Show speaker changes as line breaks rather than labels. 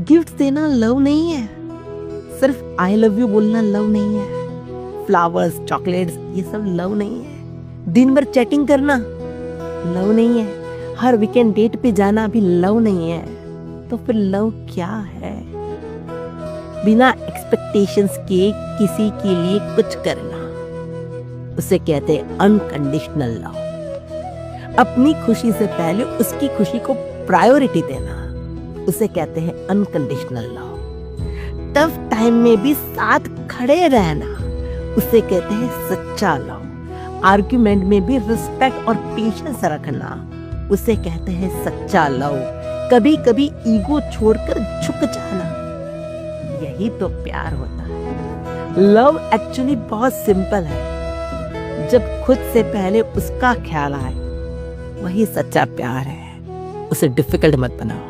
Gift देना love नहीं है, सिर्फ आई लव यू बोलना लव नहीं है, फ्लावर्स चॉकलेट्स ये सब लव नहीं है, दिन भर चैटिंग करना लव नहीं है, हर वीकेंड डेट पे जाना भी लव नहीं है। तो फिर लव क्या है? बिना एक्सपेक्टेशंस के किसी के लिए कुछ करना, उसे कहते हैं अनकंडीशनल लव। अपनी खुशी से पहले उसकी खुशी को प्रायोरिटी देना, उसे कहते हैं अनकंडीशनल लव। टफ टाइम में भी साथ खड़े रहना, उसे कहते हैं सच्चा लव। आर्ग्यूमेंट में भी रिस्पेक्ट और पेशेंस रखना, उसे कहते हैं सच्चा लव। कभी कभी ईगो छोड़कर झुक जाना, यही तो प्यार होता है। लव एक्चुअली बहुत सिंपल है, जब खुद से पहले उसका ख्याल आए वही सच्चा प्यार है। उसे डिफिकल्ट मत बनाओ।